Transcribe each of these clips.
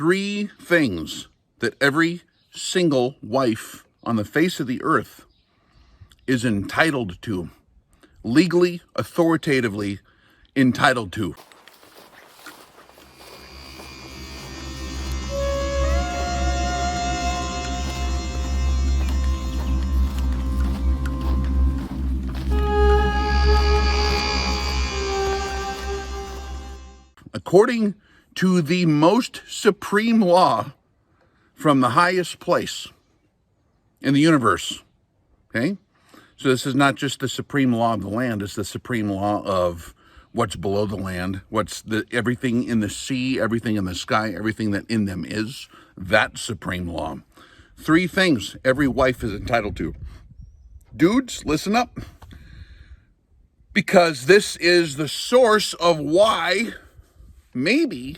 three things that every single wife on the face of the earth is entitled to, legally, authoritatively entitled to. According to the most supreme law from the highest place in the universe, okay? So this is not just the supreme law of the land, it's the supreme law of what's below the land, everything in the sea, everything in the sky, everything that in them is, that supreme law. Three things every wife is entitled to. Dudes, listen up. Because this is the source of why maybe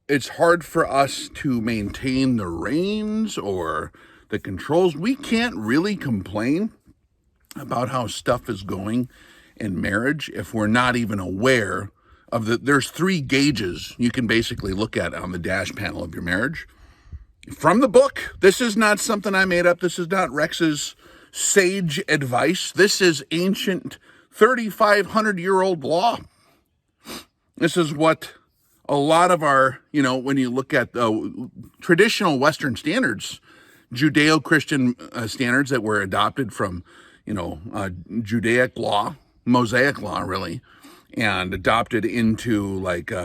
it's hard for us to maintain the reins or the controls. We can't really complain about how stuff is going in marriage if we're not even aware of there's three gauges you can basically look at on the dash panel of your marriage. From the book, this is not something I made up. This is not Rex's sage advice. This is ancient 3,500-year-old law. This is what a lot of our, when you look at the traditional Western standards, Judeo-Christian standards that were adopted from, Judaic law, Mosaic law, really, and adopted into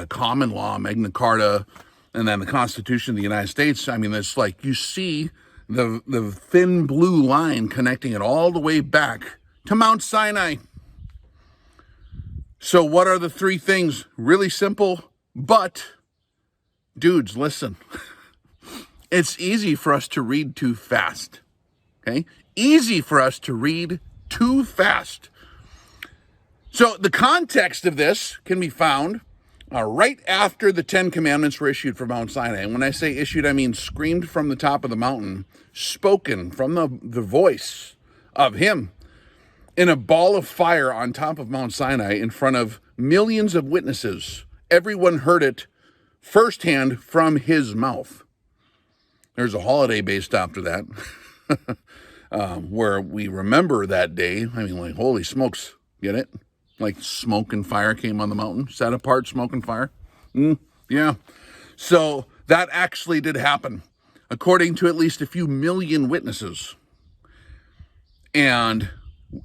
common law, Magna Carta, and then the Constitution of the United States. I mean, it's like you see the thin blue line connecting it all the way back to Mount Sinai. So what are the three things? Really simple, but dudes, listen. It's easy for us to read too fast, okay? Easy for us to read too fast. So the context of this can be found right after the 10 commandments were issued from Mount Sinai. And when I say issued, I mean screamed from the top of the mountain, spoken from the voice of him, in a ball of fire on top of Mount Sinai in front of millions of witnesses. Everyone heard it firsthand from his mouth. There's a holiday based after that where we remember that day. I mean, holy smokes, get it? Like smoke and fire came on the mountain, set apart smoke and fire. Yeah. So that actually did happen, according to at least a few million witnesses. And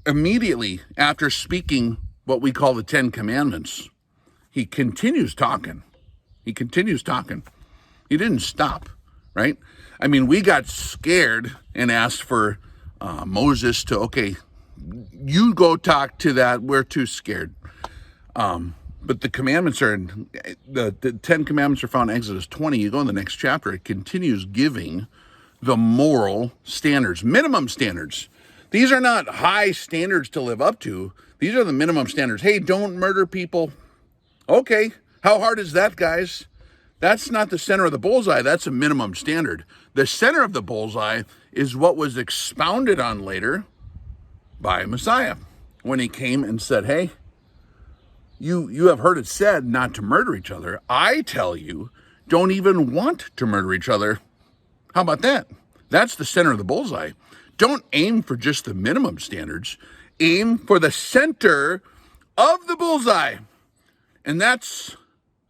immediately after speaking what we call the 10 commandments, he continues talking. He didn't stop, right? I mean, we got scared and asked for Moses to, okay, you go talk to that. We're too scared. But the commandments the 10 commandments are found in Exodus 20. You go in the next chapter, it continues giving the moral standards, minimum standards. These are not high standards to live up to. These are the minimum standards. Hey, don't murder people. Okay, how hard is that, guys? That's not the center of the bullseye. That's a minimum standard. The center of the bullseye is what was expounded on later by Messiah when he came and said, hey, you have heard it said not to murder each other. I tell you, don't even want to murder each other. How about that? That's the center of the bullseye. Don't aim for just the minimum standards. Aim for the center of the bullseye. And that's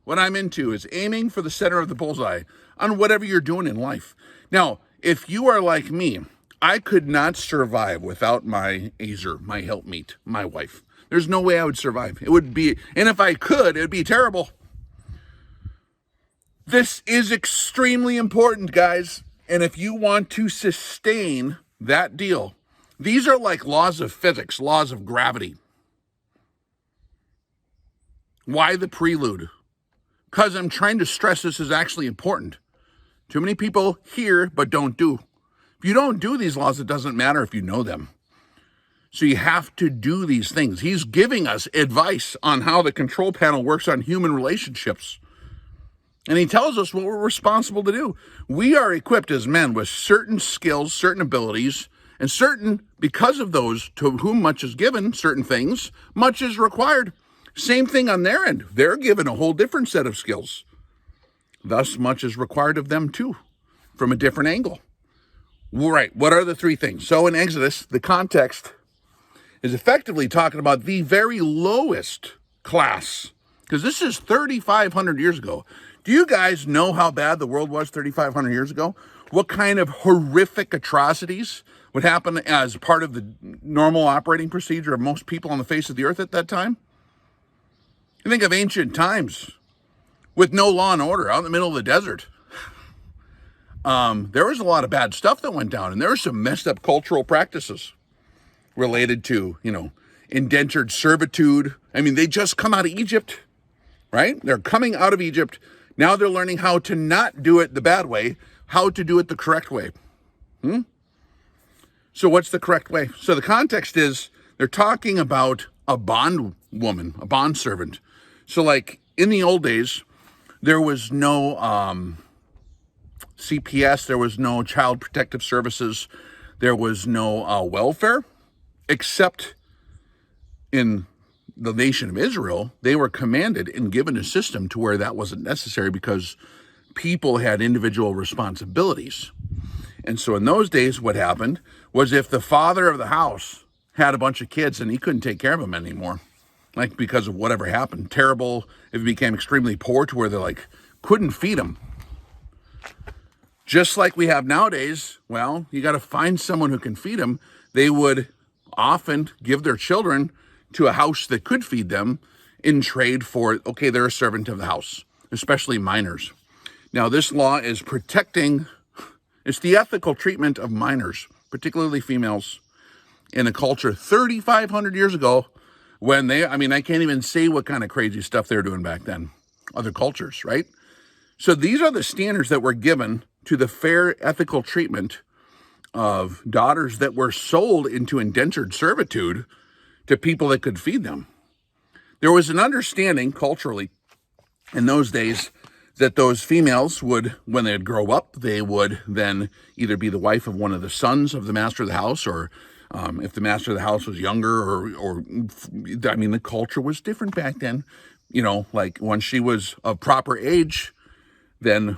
what I'm into, is aiming for the center of the bullseye on whatever you're doing in life. Now, if you are like me, I could not survive without my Azer, my helpmeet, my wife. There's no way I would survive. It would be, and if I could, it would be terrible. This is extremely important, guys. And if you want to sustain that deal, these are like laws of physics, laws of gravity. Why the prelude? Because I'm trying to stress this is actually important. Too many people hear but don't do. If you don't do these laws, it doesn't matter if you know them. So you have to do these things. He's giving us advice on how the control panel works on human relationships. And he tells us what we're responsible to do. We are equipped as men with certain skills, certain abilities, and certain, because of those to whom much is given, certain things, much is required. Same thing on their end. They're given a whole different set of skills. thus much is required of them too, from a different angle. Right, what are the three things? So in Exodus, the context is effectively talking about the very lowest class, because this is 3,500 years ago. Do you guys know how bad the world was 3,500 years ago? What kind of horrific atrocities would happen as part of the normal operating procedure of most people on the face of the earth at that time? You think of ancient times with no law and order out in the middle of the desert. There was a lot of bad stuff that went down, and there were some messed up cultural practices related to, indentured servitude. I mean, they just come out of Egypt, right? They're coming out of Egypt. Now they're learning how to not do it the bad way, how to do it the correct way. So what's the correct way? So the context is they're talking about a bond woman, a bond servant. So like in the old days, there was no CPS, there was no child protective services, there was no welfare, except in the nation of Israel, they were commanded and given a system to where that wasn't necessary because people had individual responsibilities. And so in those days, what happened was if the father of the house had a bunch of kids and he couldn't take care of them anymore, like because of whatever happened, terrible, if it became extremely poor to where they couldn't feed them. Just like we have nowadays, well, you got to find someone who can feed them. They would often give their children to a house that could feed them in trade for, okay, they're a servant of the house, especially minors. Now, this law is protecting, it's the ethical treatment of minors, particularly females, in a culture 3,500 years ago when I can't even say what kind of crazy stuff they were doing back then, other cultures, right? So these are the standards that were given to the fair ethical treatment of daughters that were sold into indentured servitude to people that could feed them. There was an understanding culturally in those days that those females would, when they'd grow up, they would then either be the wife of one of the sons of the master of the house, or if the master of the house was younger, the culture was different back then. Like when she was of proper age, then,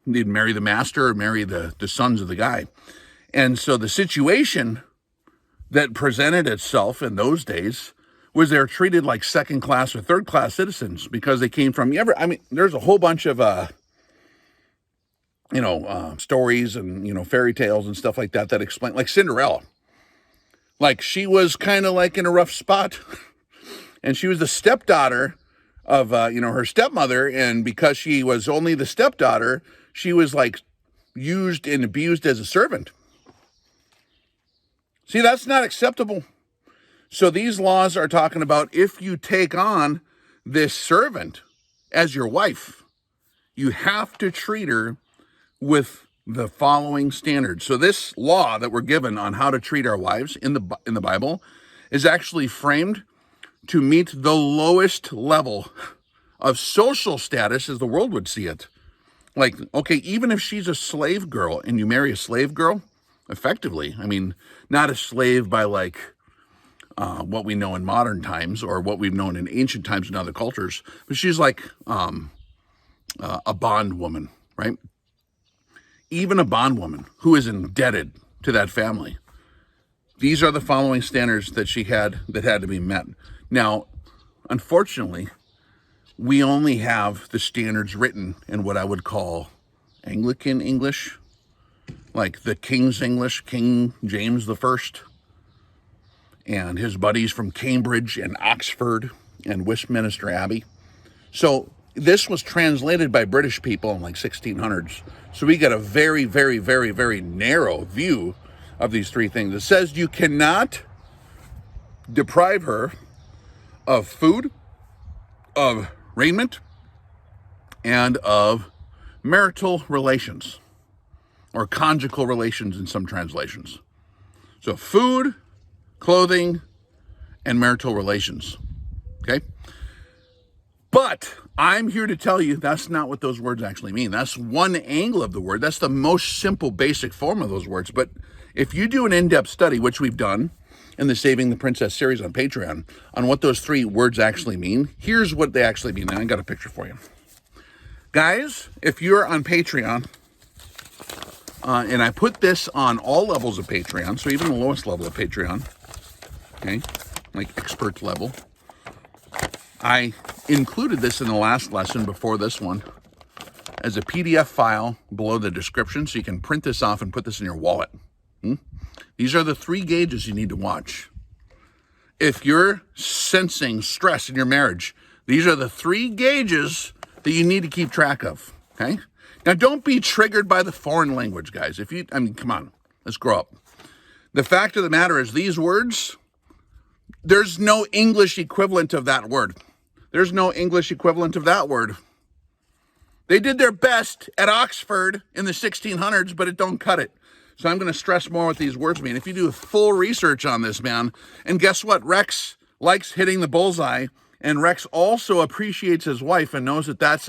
they'd marry the master or marry the sons of the guy. And so the situation that presented itself in those days was they're treated like second class or third class citizens because they came from, there's a whole bunch of, stories and, fairy tales and stuff like that explain, like Cinderella. Like she was kind of like in a rough spot and she was the stepdaughter of, her stepmother. And because she was only the stepdaughter, she was like used and abused as a servant. See, that's not acceptable. So these laws are talking about if you take on this servant as your wife, you have to treat her with the following standards. So this law that we're given on how to treat our wives in the Bible is actually framed to meet the lowest level of social status as the world would see it. Like, okay, even if she's a slave girl and you marry a slave girl, effectively, not a slave by what we know in modern times or what we've known in ancient times in other cultures, but she's like a bondwoman, right? Even a bondwoman who is indebted to that family. These are the following standards that she had that had to be met. Now, unfortunately, we only have the standards written in what I would call Anglican English, like the King's English, King James I, and his buddies from Cambridge and Oxford and Westminster Abbey. So this was translated by British people in 1600s. So we got a very, very, very, very narrow view of these three things. It says you cannot deprive her of food, of raiment, and of marital relations, or conjugal relations in some translations. So food, clothing, and marital relations, okay? But I'm here to tell you that's not what those words actually mean. That's one angle of the word. That's the most simple, basic form of those words. But if you do an in-depth study, which we've done in the Saving the Princess series on Patreon, on what those three words actually mean, here's what they actually mean. And I got a picture for you. Guys, if you're on Patreon, and I put this on all levels of Patreon, so even the lowest level of Patreon, okay, like expert level, I included this in the last lesson before this one as a PDF file below the description, so you can print this off and put this in your wallet. These are the 3 gauges you need to watch. If you're sensing stress in your marriage, these are the 3 gauges that you need to keep track of, okay? Now, don't be triggered by the foreign language, guys. Come on, let's grow up. The fact of the matter is these words, there's no English equivalent of that word. There's no English equivalent of that word. They did their best at Oxford in the 1600s, but it don't cut it. So I'm going to stress more what these words mean. If you do full research on this, man, and guess what? Rex likes hitting the bullseye, and Rex also appreciates his wife and knows that that's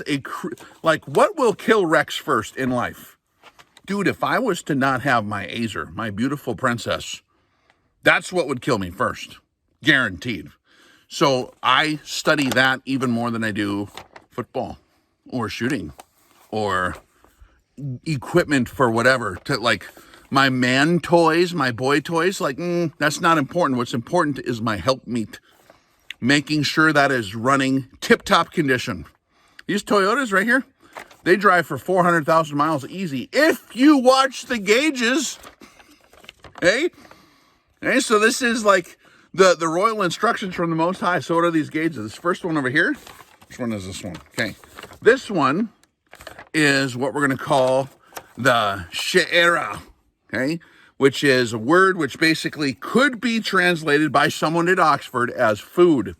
what will kill Rex first in life? Dude, if I was to not have my Azer, my beautiful princess, that's what would kill me first. Guaranteed. So I study that even more than I do football or shooting or equipment for whatever. My man toys, my boy toys, that's not important. What's important is my helpmeet, making sure that is running tip-top condition. These Toyotas right here, they drive for 400,000 miles easy if you watch the gauges. Hey, so this is like the royal instructions from the Most High. So what are these gauges? This first one over here. Which one is this one? Okay, this one is what we're going to call the she'era. Okay, which is a word which basically could be translated by someone at Oxford as food.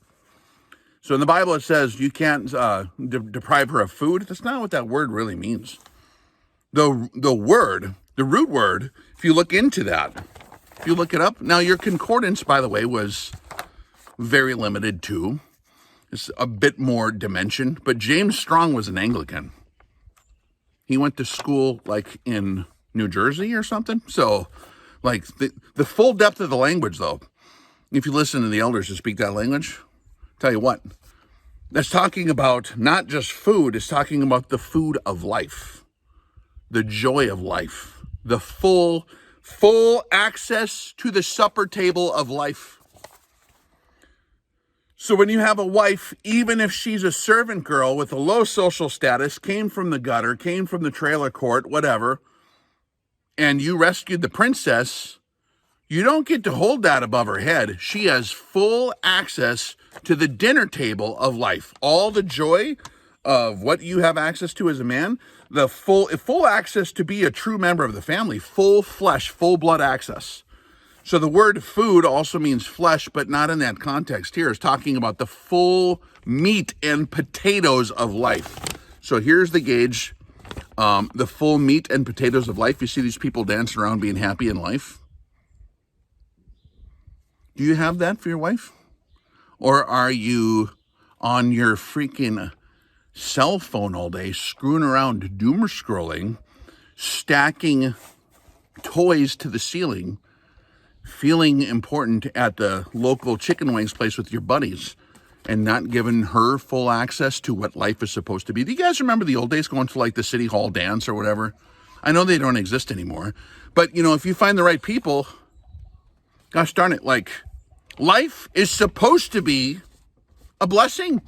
So in the Bible it says you can't deprive her of food. That's not what that word really means. The root word, if you look into that, if you look it up, now your concordance, by the way, was very limited too. It's a bit more dimension, but James Strong was an Anglican. He went to school in New Jersey or something. So the full depth of the language, though, if you listen to the elders who speak that language, tell you what, that's talking about not just food, it's talking about the food of life, the joy of life, the full access to the supper table of life. So when you have a wife, even if she's a servant girl with a low social status, came from the gutter, came from the trailer court, whatever, and you rescued the princess, you don't get to hold that above her head. She has full access to the dinner table of life. All the joy of what you have access to as a man, the full access to be a true member of the family, full flesh, full blood access. So the word food also means flesh, but not in that context here. It's talking about the full meat and potatoes of life. So here's the gauge, the full meat and potatoes of life. You see these people dancing around being happy in life? Do you have that for your wife? Or are you on your freaking cell phone all day, screwing around, doom scrolling, stacking toys to the ceiling, feeling important at the local chicken wings place with your buddies, and not giving her full access to what life is supposed to be? Do you guys remember the old days going to the city hall dance or whatever? I know they don't exist anymore, but if you find the right people, gosh darn it, life is supposed to be a blessing.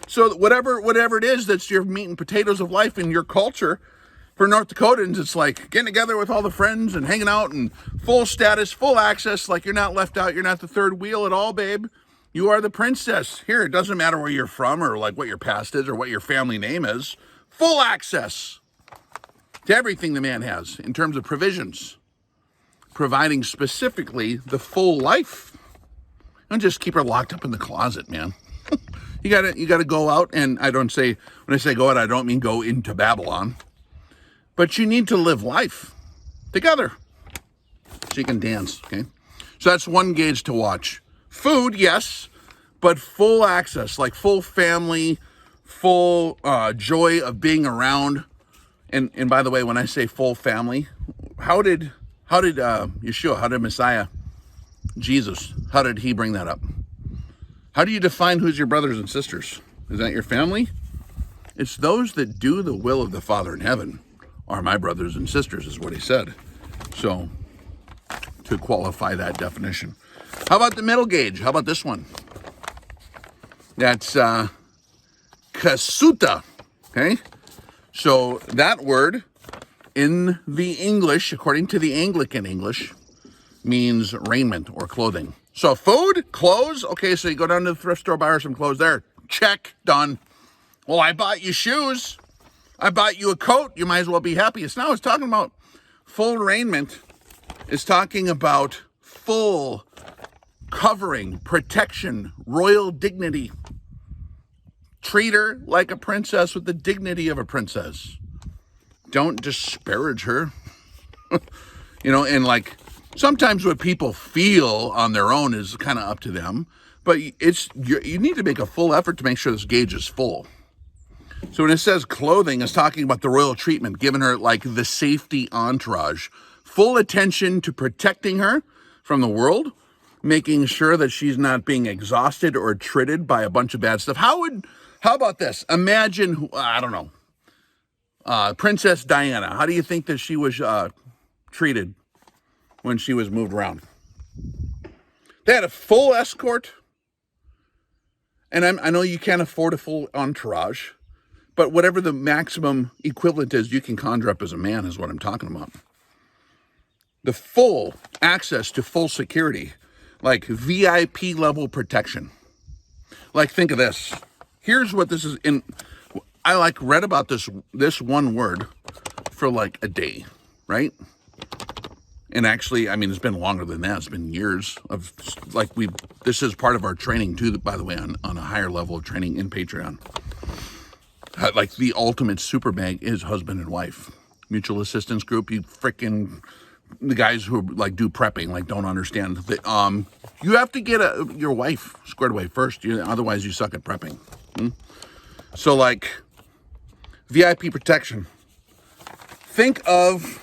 So whatever it is that's your meat and potatoes of life in your culture, for North Dakotans, it's getting together with all the friends and hanging out and full status, full access, you're not left out, you're not the third wheel at all, babe. You are the princess. Here, it doesn't matter where you're from or what your past is or what your family name is. Full access to everything the man has in terms of provisions, providing specifically the full life. Don't just keep her locked up in the closet, man. You gotta go out, and when I say go out, I don't mean go into Babylon. But you need to live life together so you can dance, okay? So that's one gauge to watch. Food, yes, but full access, full family, full joy of being around. And by the way, when I say full family, how did Yeshua, how did Messiah, Jesus, how did he bring that up? How do you define who's your brothers and sisters? Is that your family? It's those that do the will of the Father in heaven are my brothers and sisters, is what he said. So, to qualify that definition. How about the middle gauge? How about this one? That's Kesutah, okay? So that word in the English, according to the Anglican English, means raiment or clothing. So food, clothes, okay, so you go down to the thrift store, buy her some clothes there. Check, done. Well, I bought you shoes. I bought you a coat. You might as well be happy. It's talking about full raiment. It's talking about full covering, protection, royal dignity. Treat her like a princess with the dignity of a princess. Don't disparage her. And like sometimes what people feel on their own is kind of up to them, but you need to make a full effort to make sure this gauge is full. So when it says clothing, it's talking about the royal treatment, giving her like the safety entourage, full attention to protecting her from the world, making sure that she's not being exhausted or treated by a bunch of bad stuff. How about this? Imagine, I don't know, Princess Diana. How do you think that she was treated when she was moved around? They had a full escort. And I know you can't afford a full entourage, but whatever the maximum equivalent is you can conjure up as a man is what I'm talking about. The full access to full security, like VIP level protection. Like, think of this. Here's what this is in. I read about this one word for like a day, right? And actually, I mean, it's been longer than that. It's been years of this is part of our training too, by the way, on a higher level of training in Patreon. Like the ultimate super bag is husband and wife. Mutual assistance group, the guys who like do prepping, like don't understand that you have to get your wife squared away first. Otherwise you suck at prepping. So like VIP protection. Think of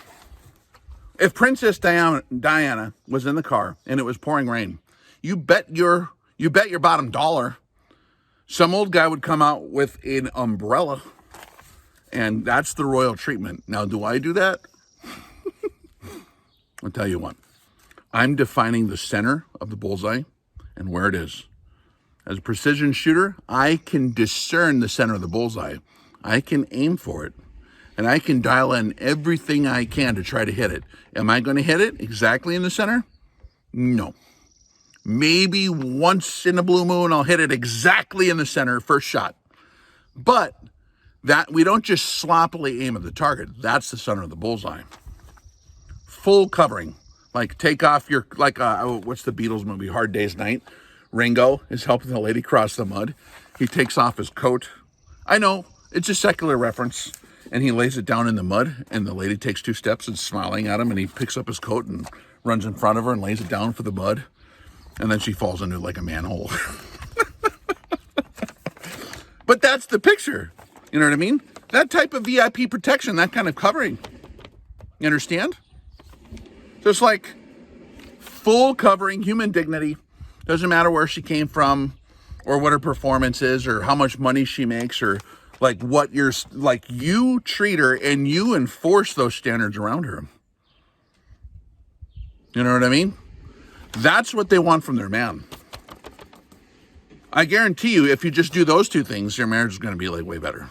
if Princess Diana was in the car and it was pouring rain. You bet your bottom dollar some old guy would come out with an umbrella, and that's the royal treatment. Now, do I do that? I'll tell you what. I'm defining the center of the bullseye and where it is. As a precision shooter, I can discern the center of the bullseye. I can aim for it, and I can dial in everything I can to try to hit it. Am I going to hit it exactly in the center? No. Maybe once in a blue moon, I'll hit it exactly in the center, first shot. But that we don't just sloppily aim at the target. That's the center of the bullseye. Full covering. Like take off your, what's the Beatles movie, Hard Day's Night? Ringo is helping the lady cross the mud. He takes off his coat. I know, it's a secular reference. And he lays it down in the mud, and the lady takes 2 steps and smiling at him, and he picks up his coat and runs in front of her and lays it down for the mud. And then she falls into like a manhole. But that's the picture. You know what I mean? That type of VIP protection, that kind of covering. You understand? Just like full covering, human dignity. Doesn't matter where she came from or what her performance is or how much money she makes or like what you're like, you treat her and you enforce those standards around her. You know what I mean? That's what they want from their man. I guarantee you, if you just do those 2 things, your marriage is going to be like way better.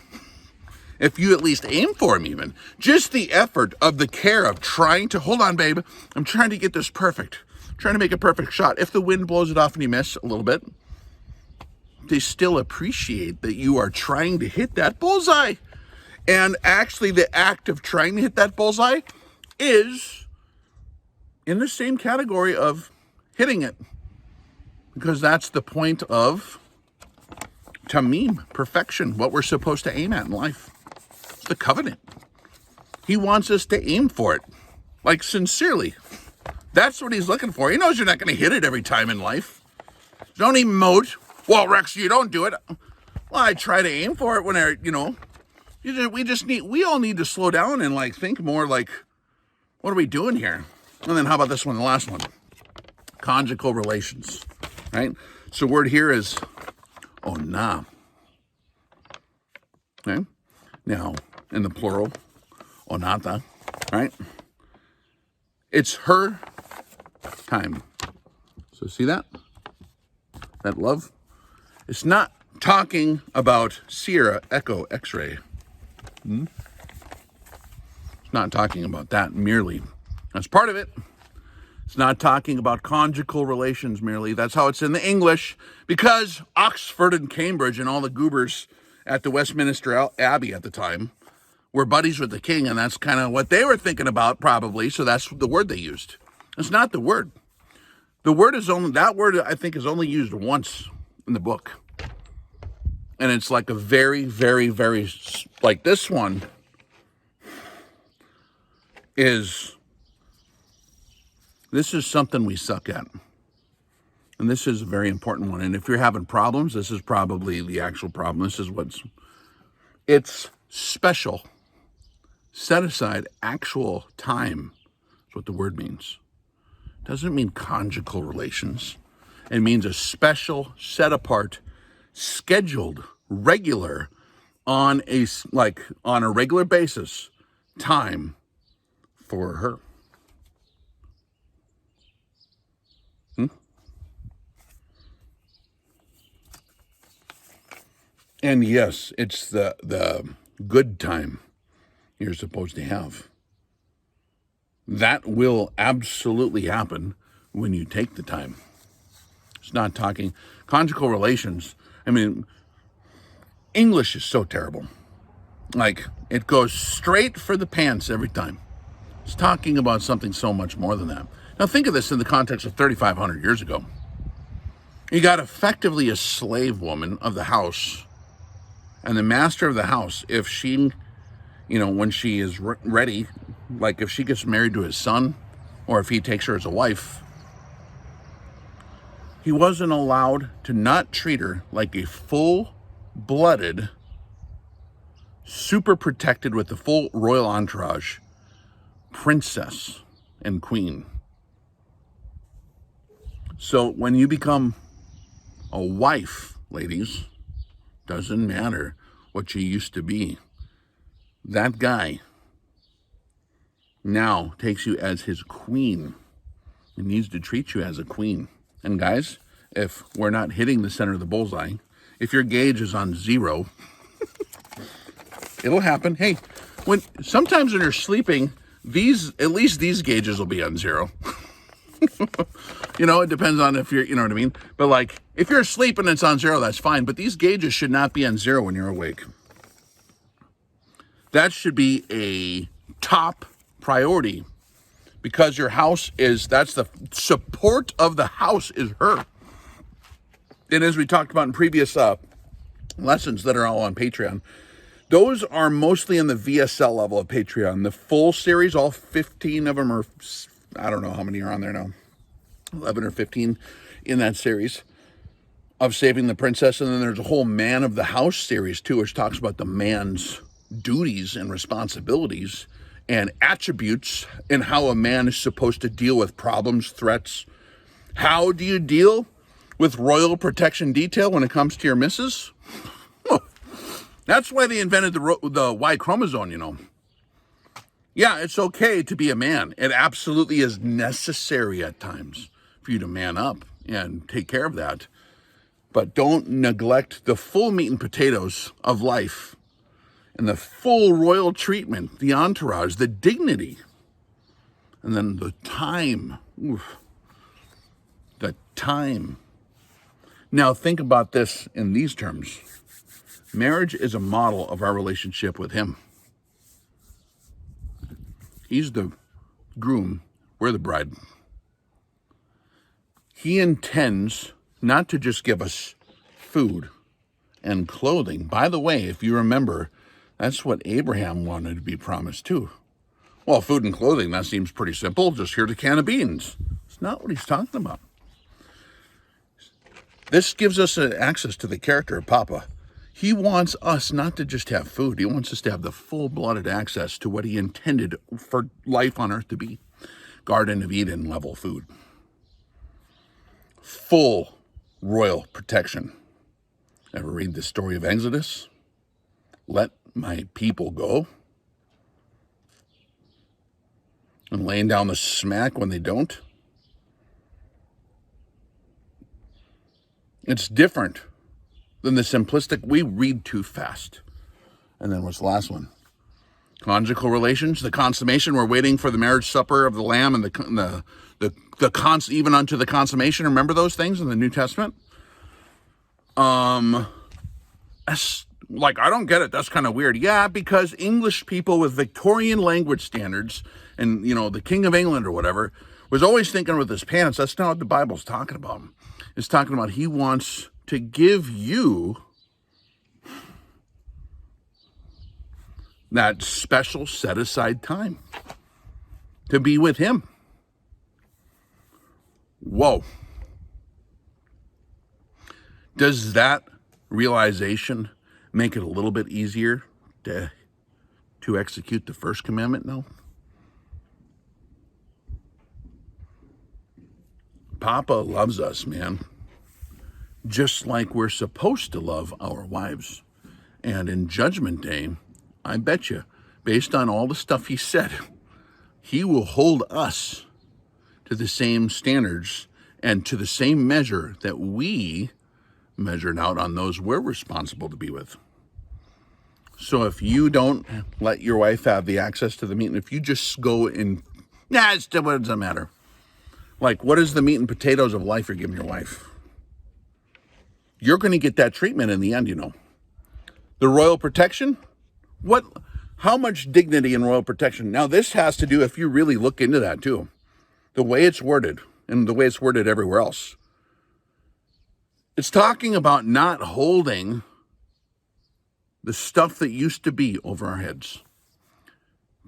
If you at least aim for him even. Just the effort of the care of trying to, hold on, babe, I'm trying to get this perfect. I'm trying to make a perfect shot. If the wind blows it off and you miss a little bit, they still appreciate that you are trying to hit that bullseye. And actually the act of trying to hit that bullseye is in the same category of hitting it, because that's the point of tamim, perfection, what we're supposed to aim at in life. It's the covenant. He wants us to aim for it, like sincerely. That's what he's looking for. He knows you're not going to hit it every time in life. Don't emote. Well, Rex, you don't do it. Well, I try to aim for it when we all need to slow down and like think more like, what are we doing here? And then how about this one, the last one? Conjugal relations, right? So word here is Onatah. Okay? Now, in the plural, Onata, right? It's her time. So see that? That love? It's not talking about Sierra, Echo, X-ray. It's not talking about that merely. That's part of it. It's not talking about conjugal relations merely. That's how it's in the English, because Oxford and Cambridge and all the goobers at the Westminster Abbey at the time were buddies with the king, and that's kind of what they were thinking about probably, so that's the word they used. It's not the word. The word is only, that word I think is only used once in the book. And it's like a very, very, very, like this one is, this is something we suck at. And this is a very important one. And if you're having problems, this is probably the actual problem. This is it's special. Set aside actual time. That's what the word means. It doesn't mean conjugal relations. It means a special, set apart, scheduled, regular, on a regular basis, time for her. And yes, it's the good time you're supposed to have. That will absolutely happen when you take the time. It's not talking conjugal relations. I mean, English is so terrible. Like, it goes straight for the pants every time. It's talking about something so much more than that. Now think of this in the context of 3,500 years ago. You got effectively a slave woman of the house, and the master of the house, if she, when she is ready, like if she gets married to his son, or if he takes her as a wife, he wasn't allowed to not treat her like a full-blooded, super protected with the full royal entourage, princess and queen. So when you become a wife, ladies, doesn't matter what you used to be. That guy now takes you as his queen. He needs to treat you as a queen. And guys, if we're not hitting the center of the bullseye, if your gauge is on 0, it'll happen. Hey, sometimes when you're sleeping, at least these gauges will be on 0. It depends on if you're, you know what I mean? But like, if you're asleep and it's on 0, that's fine. But these gauges should not be on 0 when you're awake. That should be a top priority, because your house that's the support of the house is her. And as we talked about in previous lessons that are all on Patreon, those are mostly in the VSL level of Patreon. The full series, all 15 of them, I don't know how many are on there now, 11 or 15 in that series of Saving the Princess. And then there's a whole Man of the House series too, which talks about the man's duties and responsibilities and attributes and how a man is supposed to deal with problems, threats. How do you deal with royal protection detail when it comes to your missus? That's why they invented the Y chromosome, Yeah, it's okay to be a man. It absolutely is necessary at times for you to man up and take care of that. But don't neglect the full meat and potatoes of life and the full royal treatment, the entourage, the dignity, and then the time. Oof. The time. Now think about this in these terms. Marriage is a model of our relationship with him. He's the groom, we're the bride. He intends not to just give us food and clothing. By the way, if you remember, that's what Abraham wanted to be promised too. Well, food and clothing, that seems pretty simple. Just here's a can of beans. It's not what he's talking about. This gives us access to the character of Papa. He wants us not to just have food. He wants us to have the full-blooded access to what he intended for life on earth to be. Garden of Eden level food. Full royal protection. Ever read the story of Exodus? let my people go, and laying down the smack when they don't. It's different than the simplistic, we read too fast. And then what's the last one? Conjugal relations, the consummation. We're waiting for the marriage supper of the Lamb and even unto the consummation. Remember those things in the New Testament? That's, like, I don't get it. That's kind of weird. Yeah, because English people with Victorian language standards and, the King of England or whatever was always thinking with his pants. That's not what the Bible's talking about. It's talking about he wants to give you that special set-aside time to be with him. Whoa. Does that realization make it a little bit easier to execute the first commandment? No. Papa loves us, man, just like we're supposed to love our wives. And in Judgment Day, I bet you, based on all the stuff he said, he will hold us to the same standards and to the same measure that we measured out on those we're responsible to be with. So if you don't let your wife have the access to the meat, and if you just go in, it doesn't matter. Like, what is the meat and potatoes of life you're giving your wife? You're going to get that treatment in the end, The royal protection? How much dignity in royal protection? Now, this has to do, if you really look into that too, the way it's worded and the way it's worded everywhere else. It's talking about not holding the stuff that used to be over our heads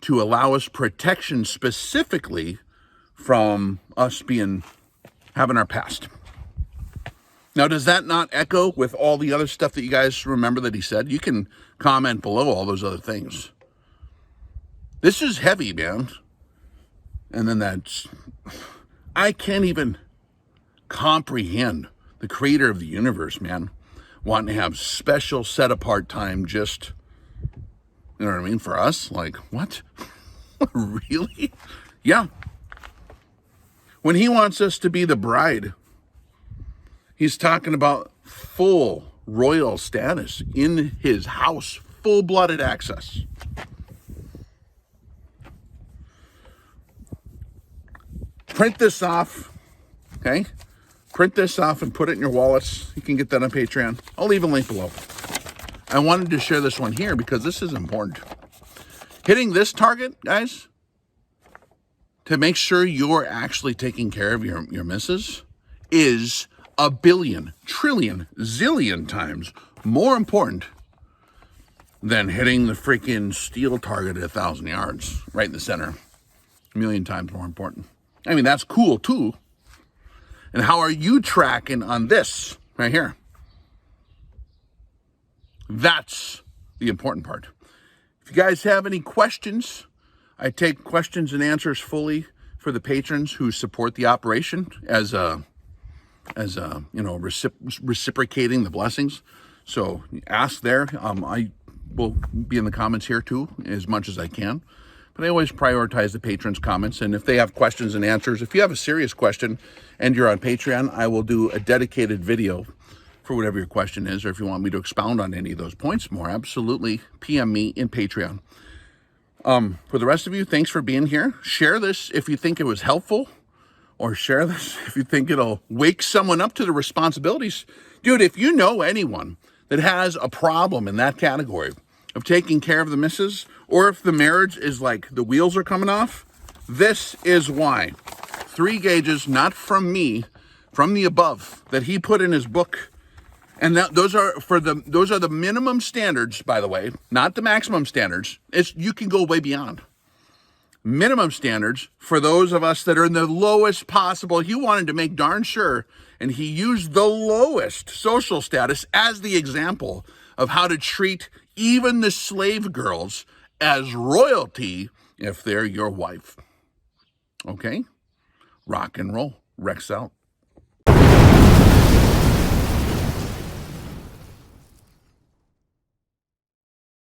to allow us protection specifically from us having our past. Now, does that not echo with all the other stuff that you guys remember that he said? You can comment below all those other things. This is heavy, man. And then I can't even comprehend the creator of the universe, man, wanting to have special set apart time just, you know what I mean, for us. Like, what? Really? Yeah. When he wants us to be the bride, he's talking about full royal status in his house, full-blooded access. Print this off, okay? Print this off and put it in your wallets. You can get that on Patreon. I'll leave a link below. I wanted to share this one here because this is important. Hitting this target, guys, to make sure you're actually taking care of your missus is a billion, trillion, zillion times more important than hitting the freaking steel target at 1,000 yards right in the center. A million times more important. I mean, that's cool too. And how are you tracking on this right here? That's the important part. If you guys have any questions, I take questions and answers fully for the patrons who support the operation as reciprocating the blessings. So ask there. I will be in the comments here too, as much as I can. But I always prioritize the patrons' comments. And if they have questions and answers, if you have a serious question and you're on Patreon, I will do a dedicated video for whatever your question is, or if you want me to expound on any of those points more, absolutely PM me in Patreon. For the rest of you, thanks for being here. Share this if you think it was helpful, or share this if you think it'll wake someone up to the responsibilities. Dude, if you know anyone that has a problem in that category of taking care of the missus, or if the marriage is like the wheels are coming off, this is why. 3 gauges, not from me, from the above, that he put in his book. And those are the minimum standards, by the way, not the maximum standards. You can go way beyond. Minimum standards for those of us that are in the lowest possible. He wanted to make darn sure, and he used the lowest social status as the example of how to treat even the slave girls as royalty if they're your wife. Okay? Rock and roll. Rex out.